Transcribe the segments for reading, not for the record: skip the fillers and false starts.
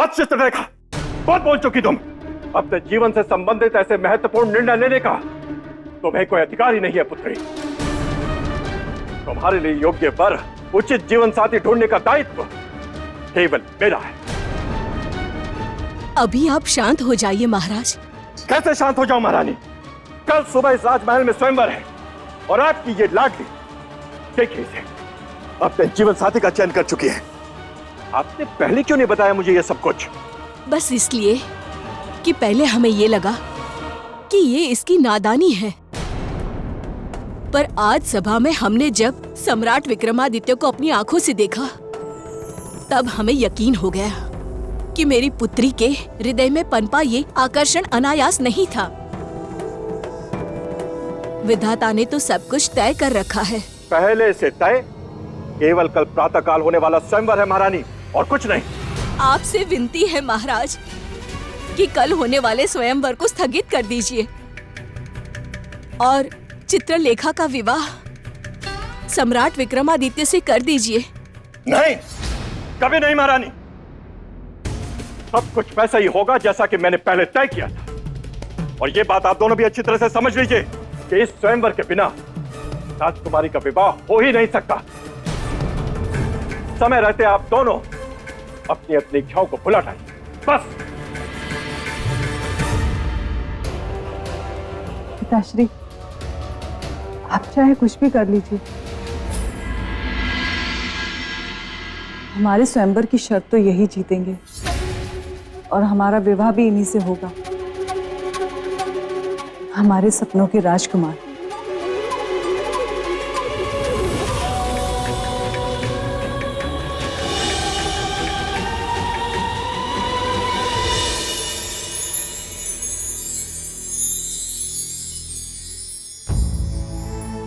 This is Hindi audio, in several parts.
बस चित्रलेखा, बहुत बोल चुकी तुम। अपने जीवन से संबंधित ऐसे महत्वपूर्ण निर्णय लेने का तुम्हें कोई अधिकार ही नहीं है पुत्री। तुम्हारे लिए योग्य वर, उचित जीवन साथी ढूंढने का दायित्व केवल मेरा है। अभी आप शांत हो जाइए महाराज। कैसे शांत हो जाऊं महारानी? कल सुबह इस राजमहल में स्वयंवर है और आपकी ये लाडली देखिए इसे अपने जीवन साथी का चयन कर चुकी है। आपने पहले क्यों नहीं बताया मुझे ये सब कुछ? बस इसलिए कि पहले हमें ये लगा कि ये इसकी नादानी है, पर आज सभा में हमने जब सम्राट विक्रमादित्य को अपनी आंखों से देखा तब हमें यकीन हो गया कि मेरी पुत्री के हृदय में पनपा ये आकर्षण अनायास नहीं था। विधाता ने तो सब कुछ तय कर रखा है। पहले से तय? केवल कल प्रातःकाल होने वाला स्वयंवर है महारानी, और कुछ नहीं। आपसे विनती है महाराज कि कल होने वाले स्वयंवर को स्थगित कर दीजिए और चित्रलेखा का विवाह सम्राट विक्रमादित्य से कर दीजिए। नहीं, कभी नहीं महारानी। सब कुछ वैसा ही होगा जैसा कि मैंने पहले तय किया था। और ये बात आप दोनों भी अच्छी तरह से समझ लीजिए कि इस स्वयंवर के बिना राजकुमारी का विवाह हो ही नहीं सकता। समय रहते आप दोनों अपनी अपनी इच्छाओं को भुला डालिए, बस। पिताश्री, आप चाहे कुछ भी कर लीजिए, हमारे स्वयंवर की शर्त तो यही जीतेंगे और हमारा विवाह भी इन्हीं से होगा, हमारे सपनों के राजकुमार।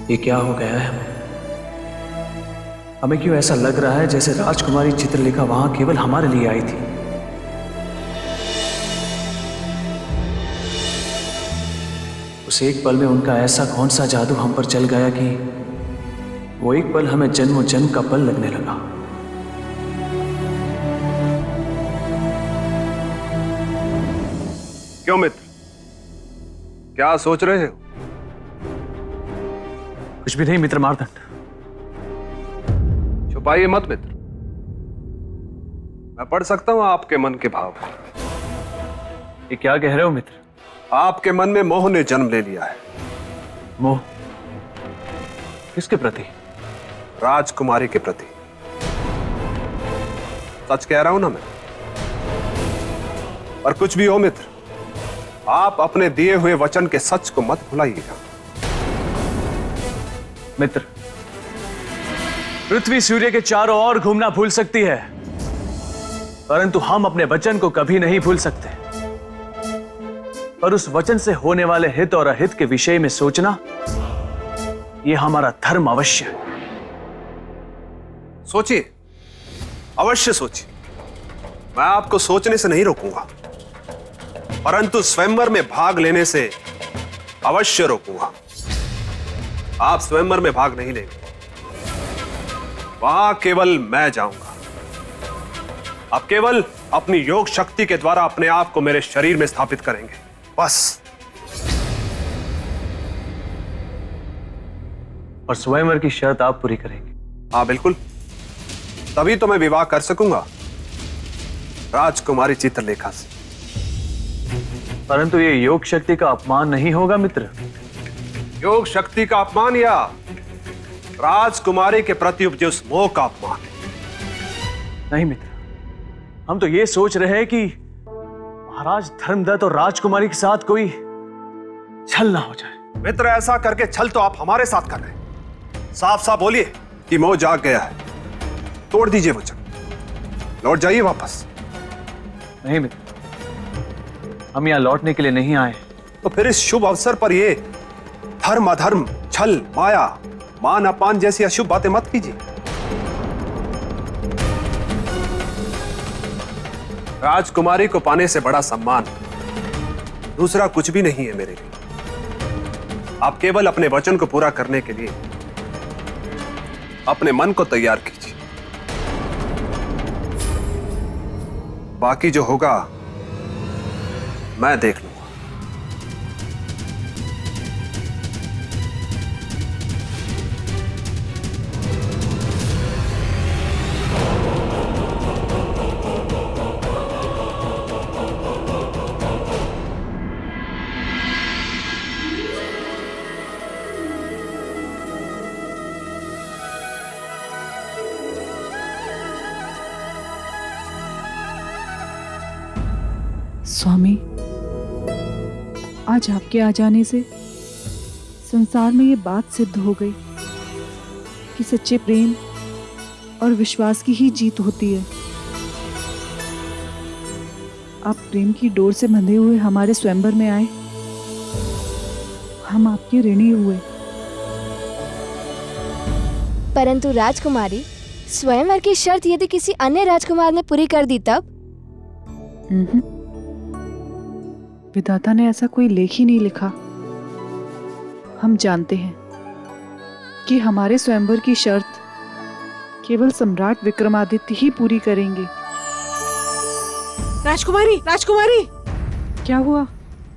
ये क्या हो गया है हमें क्यों ऐसा लग रहा है जैसे राजकुमारी चित्रलेखा वहां केवल हमारे लिए आई थी? उस एक पल में उनका ऐसा कौन सा जादू हम पर चल गया कि वो एक पल हमें जन्मों जन्म का पल लगने लगा। क्यों मित्र, क्या सोच रहे हो? कुछ भी नहीं मित्र मार्तंड। छुपाइए मत मित्र, मैं पढ़ सकता हूं आपके मन के भाव। ये क्या कह रहे हो मित्र? आपके मन में मोह ने जन्म ले लिया है। मोह? किसके प्रति? राजकुमारी के प्रति। सच कह रहा हूं ना मैं? और कुछ भी हो मित्र, आप अपने दिए हुए वचन के सच को मत भुलाइएगा। मित्र, पृथ्वी सूर्य के चारों ओर घूमना भूल सकती है, परंतु हम अपने वचन को कभी नहीं भूल सकते। पर उस वचन से होने वाले हित और अहित के विषय में सोचना, यह हमारा धर्म अवश्य है। सोचिए, अवश्य सोचिए। मैं आपको सोचने से नहीं रोकूंगा, परंतु स्वयंवर में भाग लेने से अवश्य रोकूंगा। आप स्वयंवर में भाग नहीं लेंगे, वहां केवल मैं जाऊंगा। आप केवल अपनी योग शक्ति के द्वारा अपने आप को मेरे शरीर में स्थापित करेंगे, बस। और स्वयंवर की शर्त आप पूरी करेंगे? हाँ बिल्कुल, तभी तो मैं विवाह कर सकूंगा राजकुमारी चित्रलेखा से। परंतु ये योग शक्ति का अपमान नहीं होगा मित्र? योग शक्ति का अपमान या राजकुमारी के प्रति उपजे मोह का अपमान? नहीं मित्र, हम तो ये सोच रहे हैं कि महाराज धर्मदत्त और राजकुमारी के साथ कोई छल ना हो जाए। मित्र, ऐसा करके छल तो आप हमारे साथ कर रहे हैं। साफ साफ बोलिए कि मोह जाग गया है। तोड़ दीजिए वचन, लौट जाइए वापस। नहीं मित्र, हम यहां लौटने के लिए नहीं आए। तो फिर इस शुभ अवसर पर ये धर्म अधर्म, छल, माया, मान अपमान जैसी अशुभ बातें मत कीजिए। राजकुमारी को पाने से बड़ा सम्मान दूसरा कुछ भी नहीं है मेरे लिए। आप केवल अपने वचन को पूरा करने के लिए अपने मन को तैयार कीजिए, बाकी जो होगा मैं देख लूंगा। स्वामी, आज आपके आ जाने से संसार में ये बात सिद्ध हो गई कि सच्चे प्रेम और विश्वास की ही जीत होती है। आप प्रेम की डोर से बंधे हुए हमारे स्वयंवर में आए, हम आपके ऋणी हुए। परंतु राजकुमारी, स्वयंवर की शर्त यदि किसी अन्य राजकुमार ने पूरी कर दी तब? विधाता ने ऐसा कोई लेख ही नहीं लिखा। हम जानते हैं कि हमारे स्वयंवर की शर्त केवल सम्राट विक्रमादित्य ही पूरी करेंगे। राजकुमारी, राजकुमारी, क्या हुआ?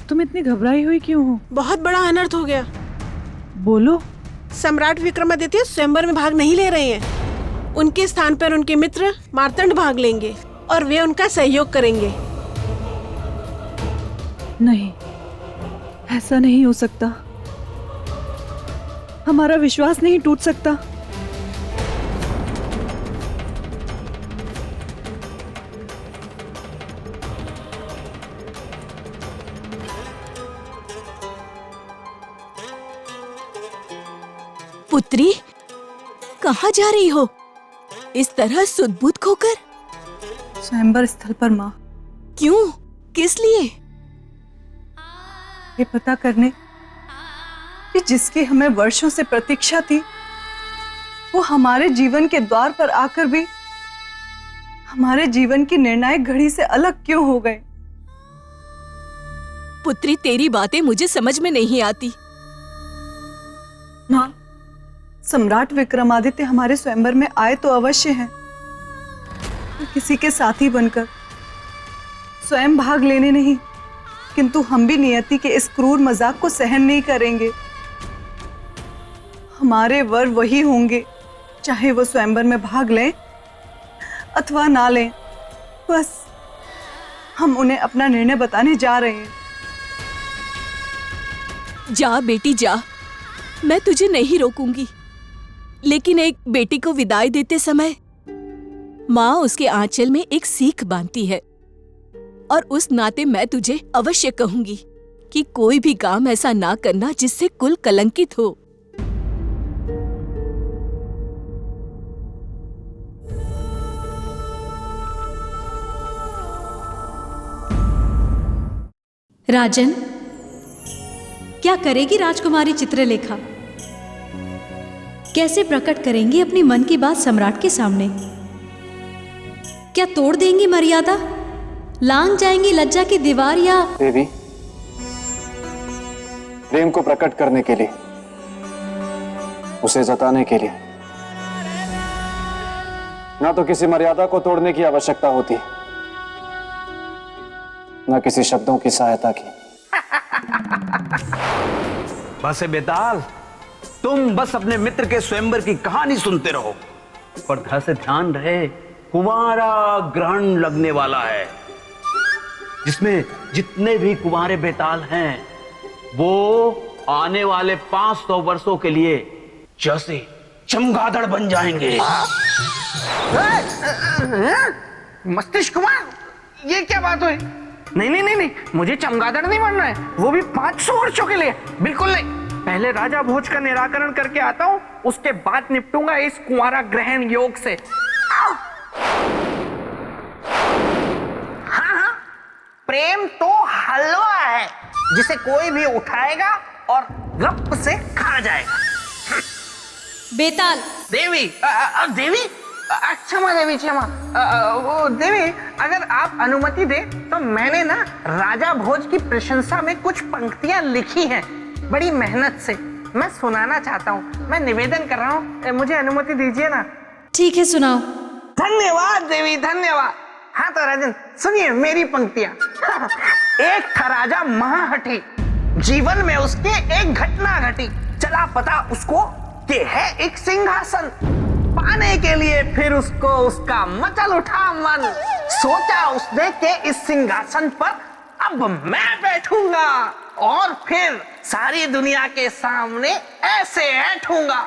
तुम इतनी घबराई हुई क्यों हो? बहुत बड़ा अनर्थ हो गया। बोलो। सम्राट विक्रमादित्य स्वयंवर में भाग नहीं ले रहे हैं। उनके स्थान पर उनके मित्र मार्तंड भाग लेंगे और वे उनका सहयोग करेंगे। नहीं, ऐसा नहीं हो सकता। हमारा विश्वास नहीं टूट सकता। पुत्री, कहाँ जा रही हो इस तरह सुध-बुध खोकर? स्वयंवर स्थल पर माँ। क्यों? किस लिए? ये पता करने कि जिसकी हमें वर्षों से प्रतीक्षा थी, वो हमारे जीवन के द्वार पर आकर भी हमारे जीवन की निर्णायक घड़ी से अलग क्यों हो गए? पुत्री, तेरी बातें मुझे समझ में नहीं आती। माँ, सम्राट विक्रमादित्य हमारे स्वयंवर में आए तो अवश्य हैं, किसी के साथी बनकर, स्वयं भाग लेने नहीं, किंतु हम भी नियति के इस क्रूर मजाक को सहन नहीं करेंगे। हमारे वर वही होंगे, चाहे वो स्वयंवर में भाग लें अथवा ना लें। बस हम उन्हें अपना निर्णय बताने जा रहे हैं। जा बेटी जा, मैं तुझे नहीं रोकूंगी, लेकिन एक बेटी को विदाई देते समय माँ उसके आंचल में एक सीख बांधती है, और उस नाते मैं तुझे अवश्य कहूंगी कि कोई भी काम ऐसा ना करना जिससे कुल कलंकित हो। राजन, क्या करेगी राजकुमारी चित्रलेखा? कैसे प्रकट करेंगी अपनी मन की बात सम्राट के सामने? क्या तोड़ देंगी मर्यादा, लांग जाएंगी लज्जा की दीवार, या देवी, प्रेम को प्रकट करने के लिए, उसे जताने के लिए ना तो किसी मर्यादा को तोड़ने की आवश्यकता होती, ना किसी शब्दों की सहायता की। बस बेताल, तुम बस अपने मित्र के स्वयंवर की कहानी सुनते रहो, पर घर से ध्यान रहे, कुंवारा ग्रहण लगने वाला है, जिसमें जितने भी कुंवारे बेताल हैं वो आने वाले 500 वर्षों के लिए जैसे चमगादड़ बन जाएंगे। मस्तिष्क कुमार, ये क्या बात हुई? नहीं नहीं नहीं नहीं, मुझे चमगादड़ नहीं बनना है, वो भी 500 वर्षों के लिए। बिल्कुल नहीं, पहले राजा भोज का निराकरण करके आता हूँ, उसके बाद निपटूंगा इस कुंवारा ग्रहण योग से। हाँ हाँ, प्रेम तो हलवा है जिसे कोई भी उठाएगा और गप से खा जाएगा। बेताल। देवी, देवी, क्षमा देवी, क्षमा। वो देवी, अगर आप अनुमति दे तो मैंने ना राजा भोज की प्रशंसा में कुछ पंक्तियां लिखी हैं, बड़ी मेहनत से। मैं सुनाना चाहता हूँ, मैं निवेदन कर रहा हूँ, मुझे अनुमति दीजिए ना। ठीक है, सुनाओ। धन्यवाद देवी, धन्यवाद। हाँ तो राजन सुनिए मेरी पंक्तियां। एक था राजा महाहठी, जीवन में उसके एक घटना घटी, चला पता उसको कि है एक सिंहासन, पाने के लिए फिर उसको उसका मचल उठा मन, सोचा उसने कि इस सिंहासन पर अब मैं बैठूंगा और फिर सारी दुनिया के सामने ऐसे ऐठूंगा।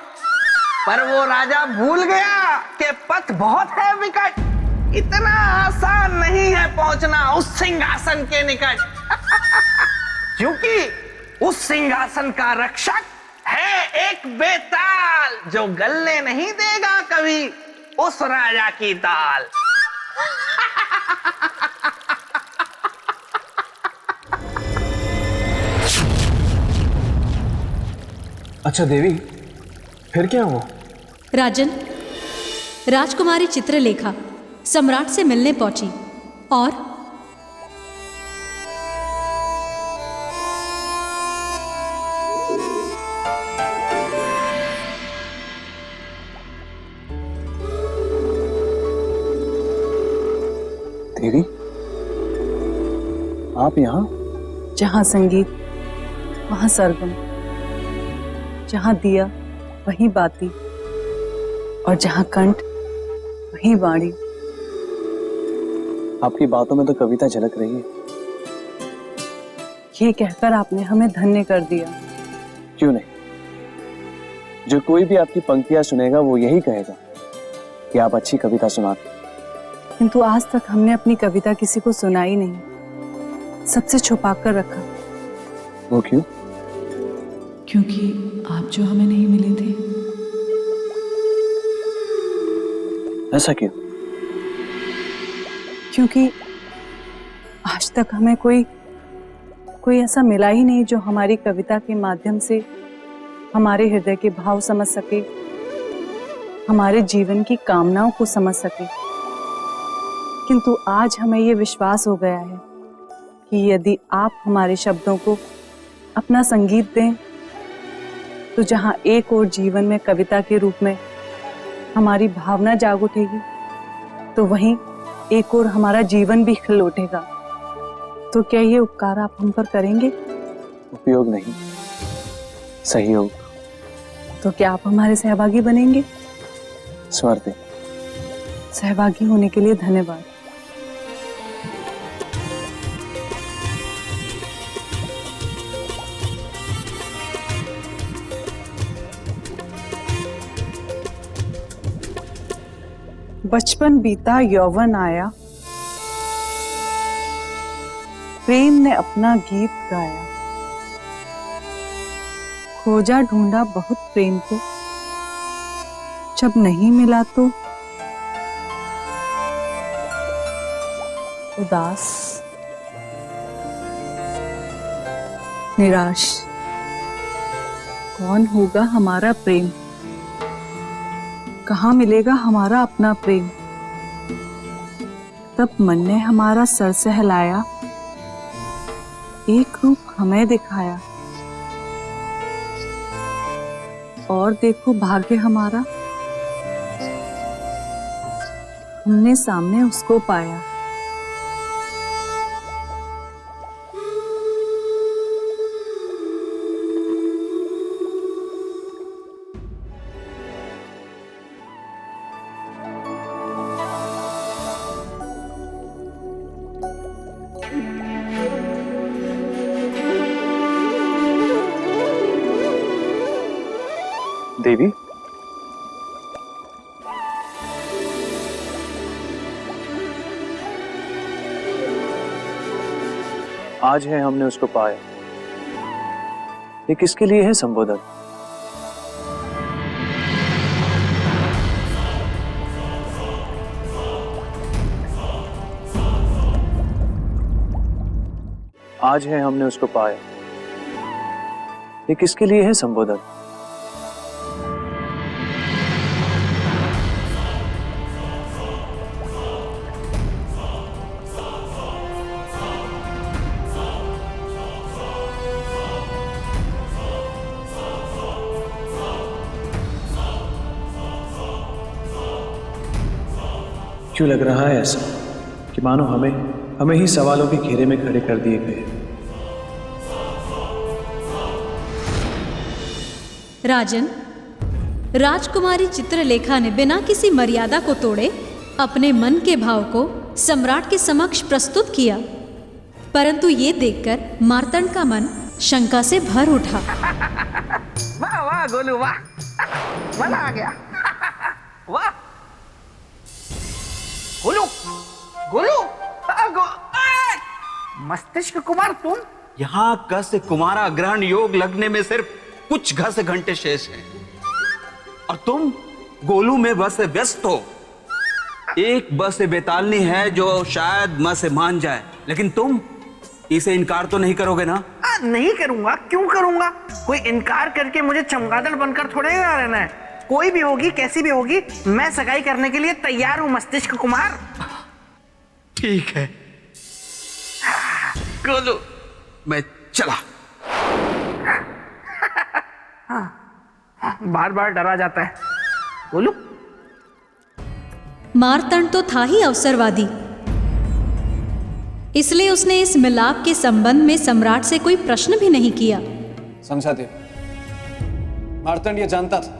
पर वो राजा भूल गया कि पथ बहुत है विकट, इतना आसान नहीं है पहुंचना उस सिंहासन के निकट। क्योंकि उस सिंहासन का रक्षक है एक बेताल, जो गलने नहीं देगा कभी उस राजा की दाल। अच्छा देवी, फिर क्या हुआ? राजन, राजकुमारी चित्रलेखा सम्राट से मिलने पहुंची और देवी, आप यहाँ? जहाँ संगीत वहाँ सरगम, जहाँ दिया वहीं बाती, और जहाँ कंठ वहीं वाणी। आपकी बातों में तो कविता झलक रही है। ये कहकर आपने हमें धन्य कर दिया। क्यों नहीं? जो कोई भी आपकी पंक्तियां सुनेगा वो यही कहेगा कि आप अच्छी कविता सुनाते। किंतु आज तक हमने अपनी कविता किसी को सुनाई नहीं, सबसे छुपा कर रखा। वो क्यों? क्योंकि आप जो हमें नहीं मिले थे। ऐसा क्यों? क्योंकि आज तक हमें कोई ऐसा मिला ही नहीं जो हमारी कविता के माध्यम से हमारे हृदय के भाव समझ सके, हमारे जीवन की कामनाओं को समझ सके। किंतु आज हमें ये विश्वास हो गया है कि यदि आप हमारे शब्दों को अपना संगीत दें, तो जहाँ एक और जीवन में कविता के रूप में हमारी भावना जाग उठेगी, तो वहीं एक और हमारा जीवन भी खिल उठेगा। तो क्या ये उपकार आप हम पर करेंगे? उपयोग नहीं, सहयोग। तो क्या आप हमारे सहभागी बनेंगे? स्वर दे। सहभागी होने के लिए धन्यवाद। बचपन बीता यौवन आया, प्रेम ने अपना गीत गाया, खोजा ढूंढा बहुत प्रेम को, जब नहीं मिला तो उदास निराश। कौन होगा हमारा प्रेम? कहाँ मिलेगा हमारा अपना प्रेम? तब मन ने हमारा सर सहलाया, एक रूप हमें दिखाया, और देखो भाग्य हमारा, हमने सामने उसको पाया। देवी, आज है हमने उसको पाया, ये किसके लिए है संबोधन? आज है हमने उसको पाया, ये किसके लिए है संबोधन? क्यों लग रहा है ऐसा? कि मानो हमें ही सवालों के घेरे में खड़े कर दिए गए। राजन, राजकुमारी चित्रलेखा ने बिना किसी मर्यादा को तोड़े अपने मन के भाव को सम्राट के समक्ष प्रस्तुत किया, परंतु ये देखकर मार्तंड का मन शंका से भर उठा। वाह वाह गोलू वाह, मजा आ गया। वाह गोलू, गोलू मस्तिष्क कुमार तुम यहाँ ग से कुमारा ग्रहण योग लगने में सिर्फ कुछ घस घंटे शेष हैं और तुम गोलू में बस व्यस्त हो। एक बस से बेतालनी है जो शायद म से मान जाए, लेकिन तुम इसे इनकार तो नहीं करोगे ना? नहीं करूंगा, क्यों करूंगा? कोई इनकार करके मुझे चमगादड़ बनकर थोड़े ना रहना है। कोई भी होगी, कैसी भी होगी, मैं सगाई करने के लिए तैयार हूं मस्तिष्क कुमार। ठीक है गोलू, मैं चला। बार बार डरा जाता है गोलू। मार्तंड तो था ही अवसरवादी, इसलिए उसने इस मिलाप के संबंध में सम्राट से कोई प्रश्न भी नहीं किया। समझा देव, मार्तंड ये जानता था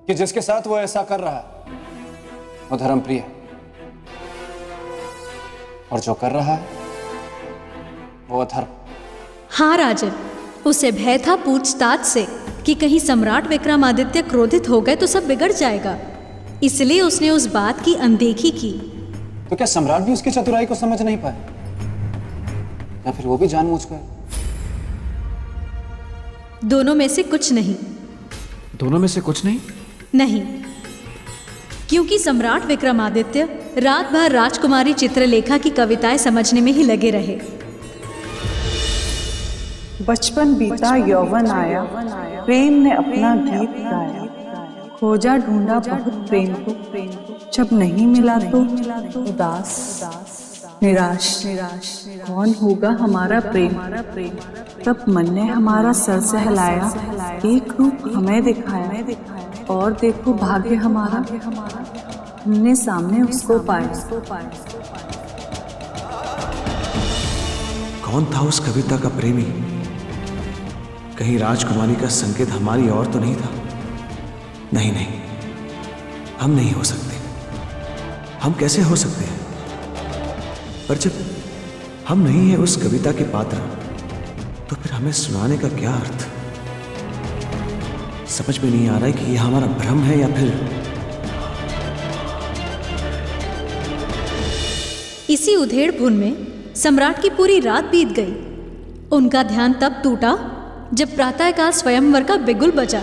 कि जिसके साथ वो ऐसा कर रहा है वो धर्मप्रिय है, और जो कर रहा है वो अधर्म। हाँ राजन, उसे भय था पूछताछ से कि कहीं सम्राट विक्रमादित्य क्रोधित हो गए तो सब बिगड़ जाएगा, इसलिए उसने उस बात की अनदेखी की। तो क्या सम्राट भी उसकी चतुराई को समझ नहीं पाए, या फिर वो भी जानबूझकर? दोनों में से कुछ नहीं। दोनों में से कुछ नहीं? नहीं, क्योंकि सम्राट विक्रमादित्य रात भर राजकुमारी चित्रलेखा की कविताएं समझने में ही लगे रहे। बचपन बीता यौवन आया, प्रेम ने अपना गीत गाया, खोजा ढूंढा बहुत प्रेम को, जब नहीं मिला तो उदास निराश। कौन होगा हमारा प्रेम? तब मन ने हमारा सर सहलाया, एक रूप हमें दिखाया, और देखो भाग्य हमारा, हमने सामने उसको पाया। कौन था उस कविता का प्रेमी? कहीं राजकुमारी का संकेत हमारी ओर तो नहीं था? नहीं नहीं, हम नहीं हो सकते। हम कैसे हो सकते हैं? पर जब हम नहीं है उस कविता के पात्र, तो फिर हमें सुनाने का क्या अर्थ? समझ में नहीं आ रहा है कि यह हमारा भ्रम है या फिर। इसी उधेड़-बुन में सम्राट की पूरी रात बीत गई। उनका ध्यान तब टूटा जब प्रातःकाल स्वयंवर का बिगुल बजा।